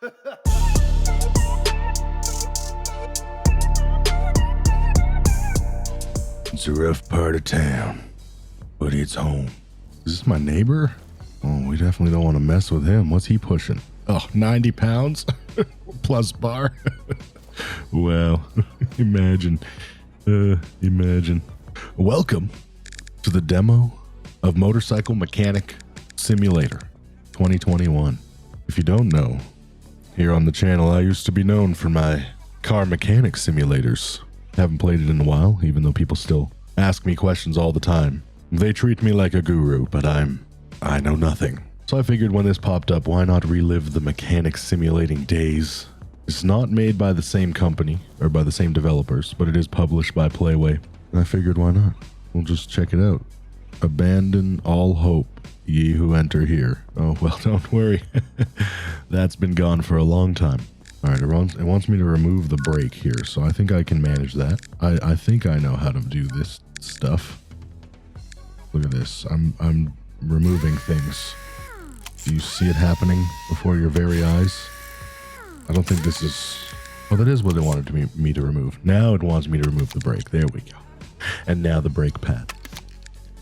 It's a rough part of town, but it's home. Is this my neighbor? Oh, we definitely don't want to mess with him. What's he pushing? Oh, 90 pounds plus bar. Well, imagine. Welcome to the demo of Motorcycle Mechanic Simulator 2021. If you don't know, here on the channel, I used to be known for my car mechanic simulators. Haven't played it in a while, even though people still ask me questions all the time. They treat me like a guru, but I know nothing. So I figured when this popped up, why not relive the mechanic simulating days? It's not made by the same company, or by the same developers, but it is published by Playway. And I figured, why not? We'll just check it out. Abandon all hope, ye who enter here. Oh, well, don't worry. That's been gone for a long time. All right, it wants me to remove the brake here, so I think I can manage that. I think I know how to do this stuff. Look at this. I'm removing things. Do you see it happening before your very eyes? I don't think this is... Oh, that is what it wanted me to remove. Now it wants me to remove the brake. There we go. And now the brake pad.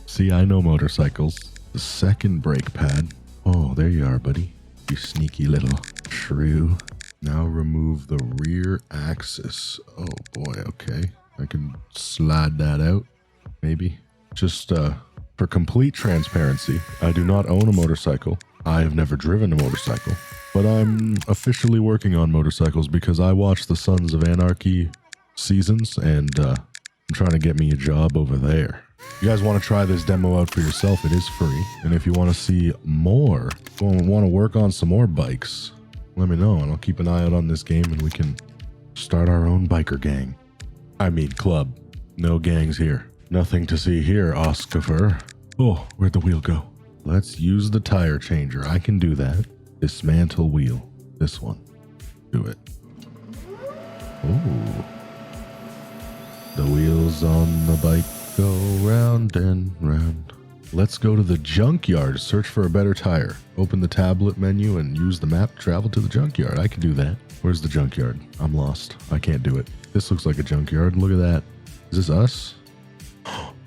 See, I know motorcycles. The second brake pad. Oh, there you are, buddy. You sneaky little shrew. Now remove the rear axis. Oh boy, okay. I can slide that out, maybe. Just for complete transparency, I do not own a motorcycle. I have never driven a motorcycle, but I'm officially working on motorcycles because I watch the Sons of Anarchy seasons and I'm trying to get me a job over there. If you guys want to try this demo out for yourself, it is free. And if you want to see more, want to work on some more bikes, let me know and I'll keep an eye out on this game and we can start our own biker gang. I mean club. No gangs here. Nothing to see here, Oscar. Oh, where'd the wheel go? Let's use the tire changer. I can do that. Dismantle wheel. This one. Do it. Ooh. The wheels on the bike go round and round. Let's go to the junkyard, search for a better tire. Open the tablet menu and use the map to travel to the junkyard. I can do that. Where's the junkyard? I'm lost. I can't do it. This looks like a junkyard. Look at that. Is this us?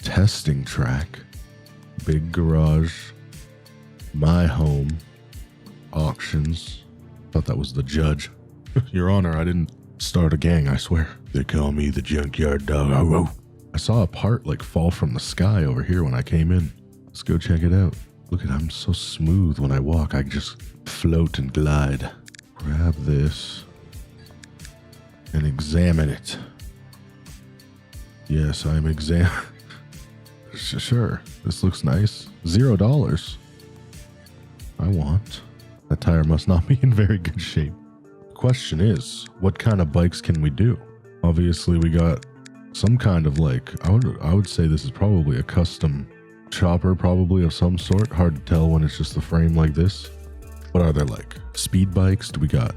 Testing track. Big garage. My home. Auctions. Thought that was the judge. Your Honor, I didn't start a gang, I swear. They call me the junkyard dog. Oh, oh. I saw a part like fall from the sky over here when I came in. Let's go check it out. Look at, I'm so smooth when I walk. I just float and glide. Grab this and examine it. Yes, I'm Sure, this looks nice. $0. I want. That tire must not be in very good shape. Question is, what kind of bikes can we do? Obviously, we got some kind of like, I would say this is probably a custom chopper, probably of some sort. Hard to tell when it's just a frame like this. What are there, like speed bikes? Do we got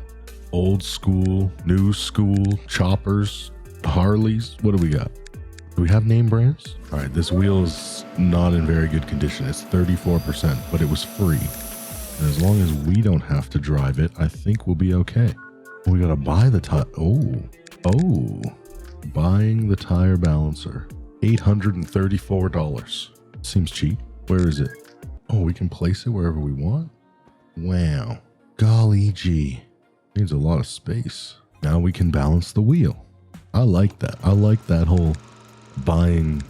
old school, new school, choppers, Harleys? What do we got? Do we have name brands? All right, this wheel is not in very good condition. It's 34%, but it was free. And as long as we don't have to drive it, I think we'll be okay. We gotta buy the tire. Oh, buying the tire balancer. $834. Seems cheap. Where is it? Oh, we can place it wherever we want? Wow. Golly gee. Needs a lot of space. Now we can balance the wheel. I like that. I like that whole buying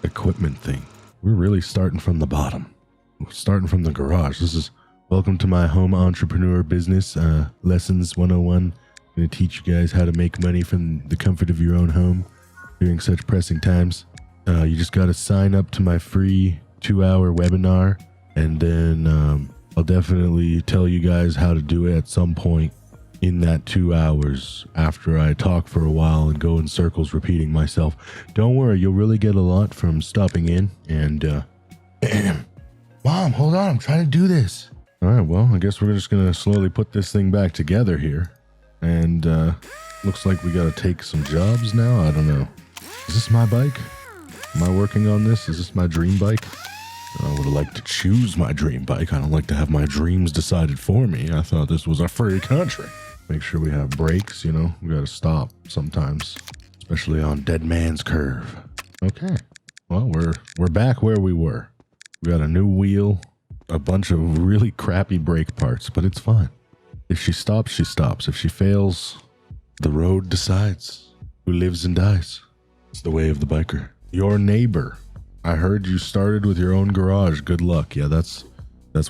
equipment thing. We're really starting from the bottom. We're starting from the garage. This is welcome to my home entrepreneur business lessons 101. I'm going to teach you guys how to make money from the comfort of your own home during such pressing times. You just got to sign up to my free 2-hour webinar, and then I'll definitely tell you guys how to do it at some point in that 2 hours after I talk for a while and go in circles repeating myself. Don't worry, you'll really get a lot from stopping in and Mom, hold on, I'm trying to do this. All right, well, I guess we're just gonna slowly put this thing back together here. And looks like we gotta take some jobs now. I don't know. Is this my bike? Am I working on this? Is this my dream bike? I would have liked to choose my dream bike. I don't like to have my dreams decided for me. I thought this was a free country. Make sure we have brakes, you know. We gotta stop sometimes, especially on Dead Man's Curve. Okay. Well, we're back where we were. We got a new wheel, a bunch of really crappy brake parts, but it's fine. If she stops, she stops. If she fails, the road decides who lives and dies. It's the way of the biker. Your neighbor. I heard you started with your own garage. Good luck. Yeah, that's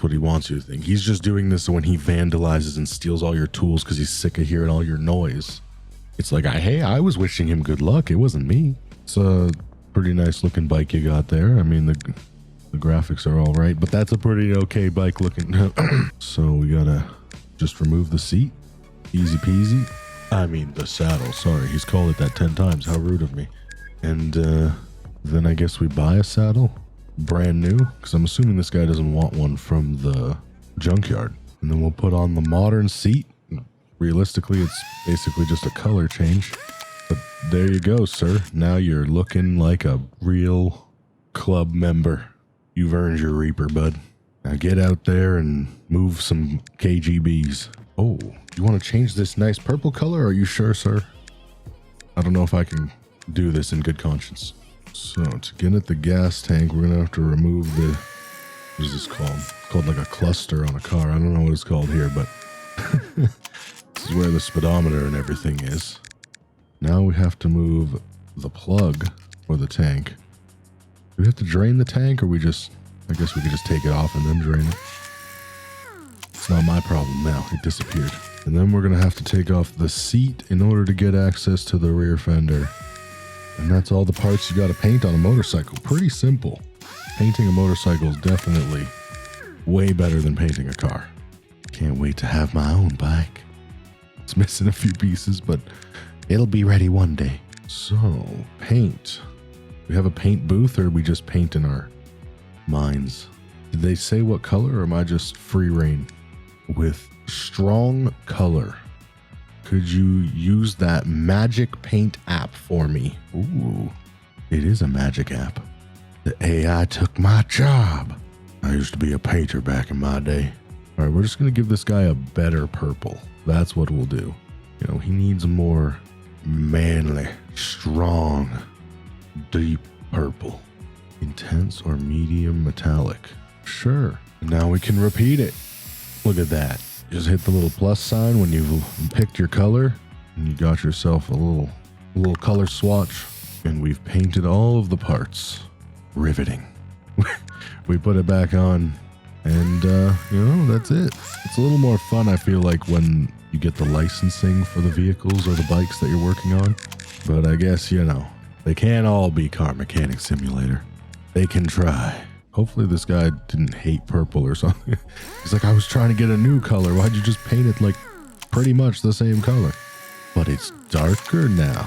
what he wants you to think. He's just doing this when he vandalizes and steals all your tools because he's sick of hearing all your noise. It's like, hey, I was wishing him good luck. It wasn't me. It's a pretty nice looking bike you got there. I mean, the graphics are all right, but that's a pretty okay bike looking. So we gotta just remove the seat. Easy peasy. I mean, the saddle. Sorry, he's called it that 10 times. How rude of me. And then I guess we buy a saddle. Brand new, because I'm assuming this guy doesn't want one from the junkyard. And then we'll put on the modern seat. Realistically, it's basically just a color change. But there you go, sir. Now you're looking like a real club member. You've earned your Reaper, bud. Now get out there and move some KGBs. Oh, you want to change this nice purple color? Are you sure, sir? I don't know if I can do this in good conscience. So to get at the gas tank, we're gonna have to remove the, what is this called? It's called like a cluster on a car. I don't know what it's called here, but this is where the speedometer and everything is. Now we have to move the plug for the tank. Do we have to drain the tank, or I guess we could just take it off and then drain it. It's not my problem now, it disappeared. And then we're gonna have to take off the seat in order to get access to the rear fender. And that's all the parts you gotta paint on a motorcycle. Pretty simple. Painting a motorcycle is definitely way better than painting a car. Can't wait to have my own bike. It's missing a few pieces, but it'll be ready one day. So, paint. We have a paint booth, or we just paint in our minds? Did they say what color, or am I just free reign? With strong color. Could you use that magic paint app for me? Ooh, it is a magic app. The AI took my job. I used to be a painter back in my day. All right, we're just going to give this guy a better purple. That's what we'll do. You know, he needs a more manly, strong, deep purple. Intense or medium metallic. Sure. And now we can repeat it. Look at that. Just hit the little plus sign when you've picked your color, and you got yourself a little color swatch, and we've painted all of the parts. Riveting. We put it back on, and you know, that's it. It's a little more fun, I feel like, when you get the licensing for the vehicles or the bikes that you're working on. But I guess, you know, they can't all be Car Mechanic Simulator. They can try. Hopefully this guy didn't hate purple or something. He's like, I was trying to get a new color. Why'd you just paint it like pretty much the same color? But it's darker now.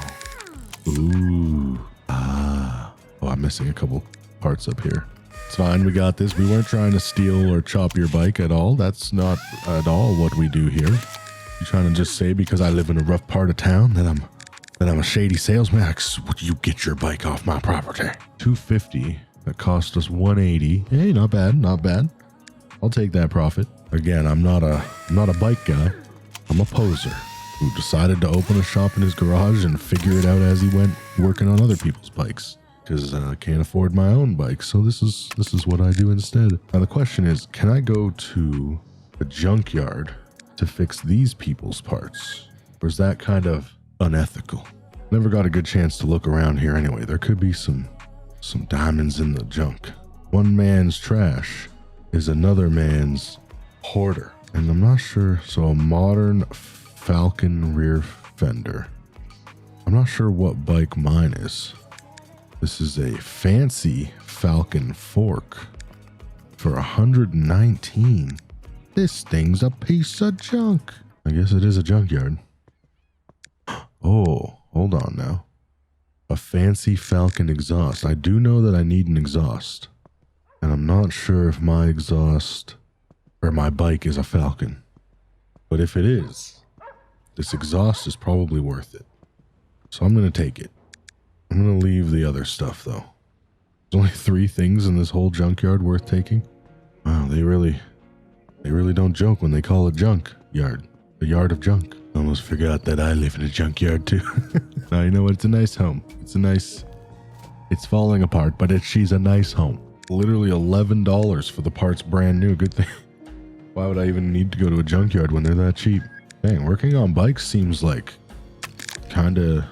Ooh. Ah. Oh, I'm missing a couple parts up here. It's fine. We got this. We weren't trying to steal or chop your bike at all. That's not at all what we do here. You trying to just say because I live in a rough part of town that I'm a shady salesman? Would you get your bike off my property? $250. That cost us $180. Hey, not bad, not bad. I'll take that profit. Again, I'm not a bike guy. I'm a poser who decided to open a shop in his garage and figure it out as he went working on other people's bikes. Because I can't afford my own bike, so this is what I do instead. Now the question is, can I go to a junkyard to fix these people's parts? Or is that kind of unethical? Never got a good chance to look around here anyway. There could be some diamonds in the junk. One man's trash is another man's hoarder. And I'm not sure. So a modern Falcon rear fender. I'm not sure what bike mine is. This is a fancy Falcon fork for 119. This thing's a piece of junk. I guess it is a junkyard. Oh, hold on now. A fancy Falcon exhaust. I do know that I need an exhaust. And I'm not sure if my exhaust or my bike is a Falcon. But if it is, this exhaust is probably worth it. So I'm going to take it. I'm going to leave the other stuff though. There's only 3 things in this whole junkyard worth taking. Wow, they really don't joke when they call it junk yard. A yard of junk. Almost forgot that I live in a junkyard too. Now, you know what? It's a nice home. It's falling apart, but she's a nice home. Literally $11 for the parts brand new. Good thing. Why would I even need to go to a junkyard when they're that cheap? Dang, working on bikes seems like kinda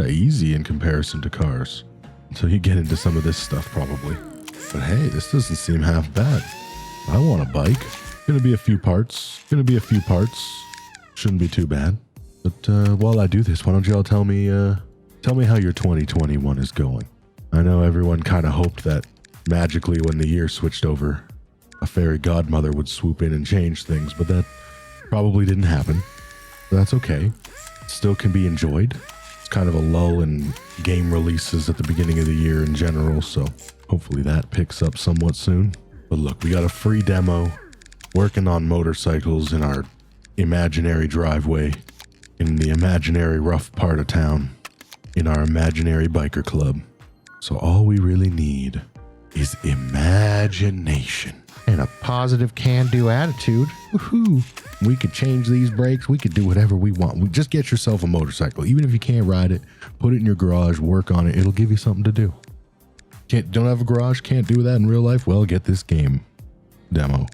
easy in comparison to cars. Until you get into some of this stuff probably. But hey, this doesn't seem half bad. I want a bike. Gonna be a few parts. Shouldn't be too bad. But while I do this, why don't y'all tell me how your 2021 is going? I know everyone kind of hoped that magically when the year switched over, a fairy godmother would swoop in and change things, but that probably didn't happen. But that's okay. It still can be enjoyed. It's kind of a lull in game releases at the beginning of the year in general, so hopefully that picks up somewhat soon. But look, we got a free demo working on motorcycles in our imaginary driveway, in the imaginary rough part of town, in our imaginary biker club. So all we really need is imagination and a positive can-do attitude. Woohoo! We could change these brakes. We could do whatever we want. We just get yourself a motorcycle. Even if you can't ride it, put it in your garage, work on it. It'll give you something to do. Don't have a garage, can't do that in real life? Well, get this game demo.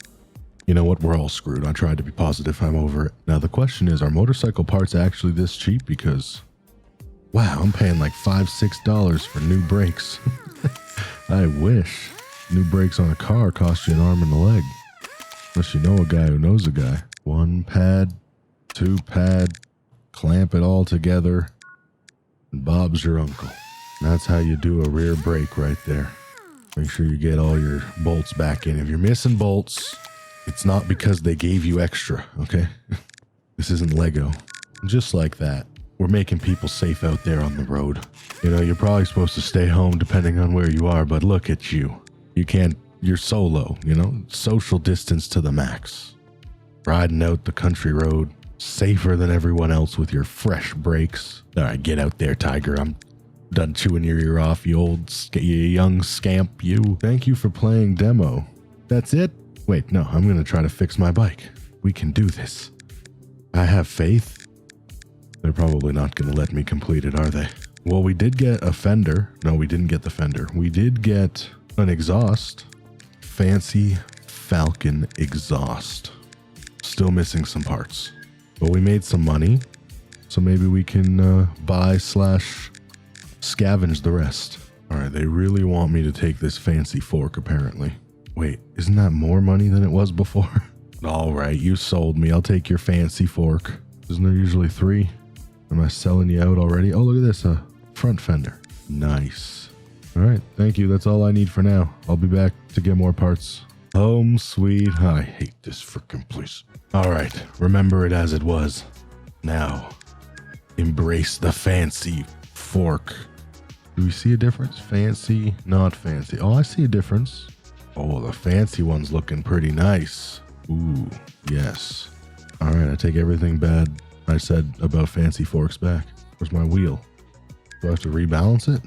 You know what? We're all screwed. I tried to be positive. I'm over it. Now, the question is, are motorcycle parts actually this cheap? Because, wow, I'm paying like $5, $6 for new brakes. I wish. New brakes on a car cost you an arm and a leg. Unless you know a guy who knows a guy. 1 pad, 2 pad, clamp it all together, and Bob's your uncle. And that's how you do a rear brake right there. Make sure you get all your bolts back in. If you're missing bolts, it's not because they gave you extra, okay? This isn't Lego. Just like that, we're making people safe out there on the road. You know, you're probably supposed to stay home depending on where you are, but look at you. You're solo, you know? Social distance to the max. Riding out the country road, safer than everyone else with your fresh brakes. All right, get out there, Tiger. I'm done chewing your ear off, you young scamp, you. Thank you for playing demo. That's it? Wait, no, I'm going to try to fix my bike. We can do this. I have faith. They're probably not going to let me complete it, are they? Well, we did get a fender. No, we didn't get the fender. We did get an exhaust. Fancy Falcon exhaust. Still missing some parts. But we made some money. So maybe we can buy / scavenge the rest. All right, they really want me to take this fancy fork, apparently. Wait, isn't that more money than it was before? All right, you sold me. I'll take your fancy fork. Isn't there usually 3? Am I selling you out already? Oh, look at this, front fender. Nice. All right, thank you. That's all I need for now. I'll be back to get more parts. Home sweet. I hate this freaking place. All right, remember it as it was. Now, embrace the fancy fork. Do we see a difference? Fancy, not fancy. Oh, I see a difference. Oh, the fancy one's looking pretty nice. Ooh, yes. All right, I take everything bad I said about fancy forks back. Where's my wheel? Do I have to rebalance it?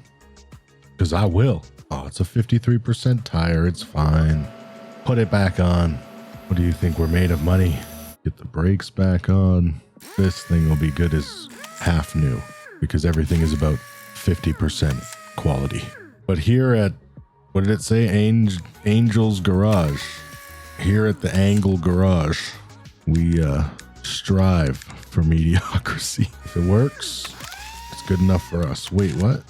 Because I will. Oh, it's a 53% tire. It's fine. Put it back on. What do you think? We're made of money. Get the brakes back on. This thing will be good as half new because everything is about 50% quality. But here at, what did it say? Angel's Garage. Here at the Angle Garage, we strive for mediocrity. If it works, it's good enough for us. Wait, what?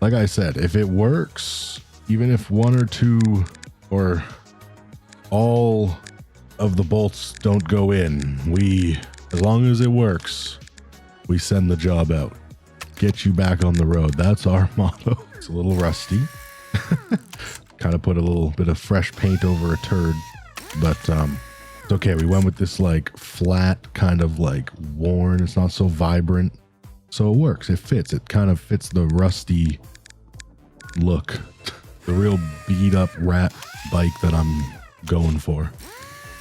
Like I said, if it works, even if 1 or 2 or all of the bolts don't go in, as long as it works, we send the job out. Get you back on the road. That's our motto. It's a little rusty. Kind of put a little bit of fresh paint over a turd, but it's okay. We went with this like flat, kind of like worn. It's not so vibrant, so it works. It fits. It kind of fits the rusty look, the real beat up rat bike that I'm going for,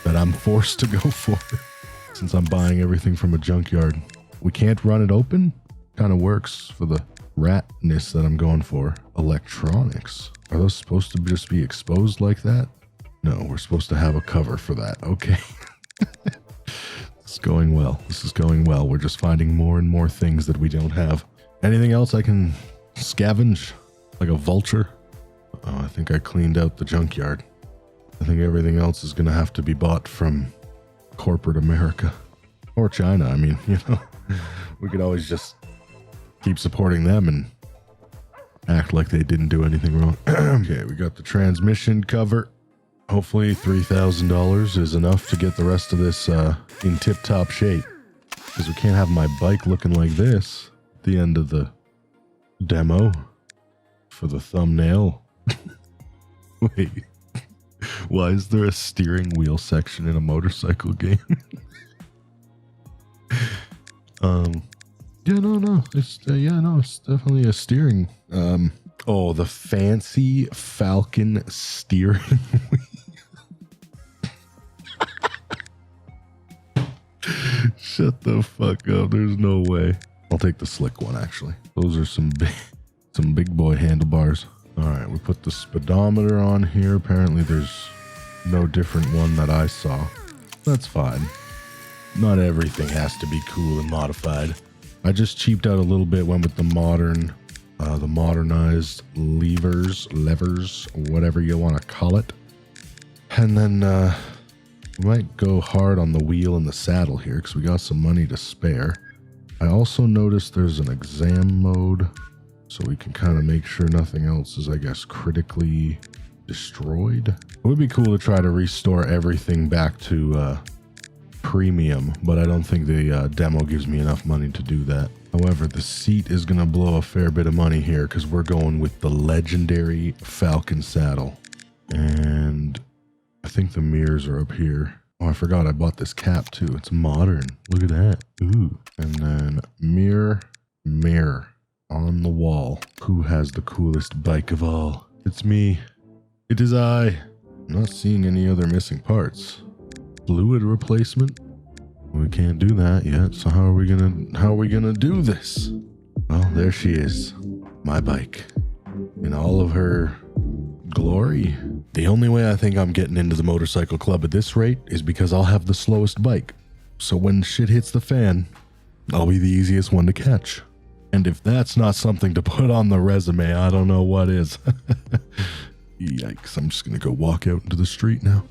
that I'm forced to go for since I'm buying everything from a junkyard. We can't run it open. Kind of works for the ratness that I'm going for. Electronics. Are those supposed to just be exposed like that? No, we're supposed to have a cover for that. Okay. It's going well. This is going well. We're just finding more and more things that we don't have. Anything else I can scavenge? Like a vulture? Oh, I think I cleaned out the junkyard. I think everything else is going to have to be bought from corporate America. Or China. I mean, you know, we could always just keep supporting them and act like they didn't do anything wrong. Okay, we got the transmission cover. Hopefully $3,000 is enough to get the rest of this in tip-top shape. Because we can't have my bike looking like this at the end of the demo for the thumbnail. Wait, why is there a steering wheel section in a motorcycle game? Yeah, no, it's it's definitely a steering. Oh, the fancy Falcon steering wheel. Shut the fuck up. There's no way. I'll take the slick one, actually. Those are some big boy handlebars. All right, we put the speedometer on here. Apparently there's no different one that I saw. That's fine. Not everything has to be cool and modified. I just cheaped out a little bit, went with the modernized levers, whatever you want to call it. And then we might go hard on the wheel and the saddle here because we got some money to spare. I also noticed there's an exam mode, so we can kind of make sure nothing else is, I guess, critically destroyed. It would be cool to try to restore everything back to premium, but I don't think the demo gives me enough money to do that. However, the seat is going to blow a fair bit of money here because we're going with the legendary Falcon saddle. And I think the mirrors are up here. Oh, I forgot I bought this cap too. It's modern. Look at that. Ooh. And then mirror on the wall. Who has the coolest bike of all? It's me. It is I. I'm not seeing any other missing parts. Fluid replacement? We can't do that yet, so how are we gonna do this? Well, there she is. My bike. In all of her glory. The only way I think I'm getting into the motorcycle club at this rate is because I'll have the slowest bike. So when shit hits the fan, I'll be the easiest one to catch. And if that's not something to put on the resume, I don't know what is. Yikes, I'm just gonna go walk out into the street now.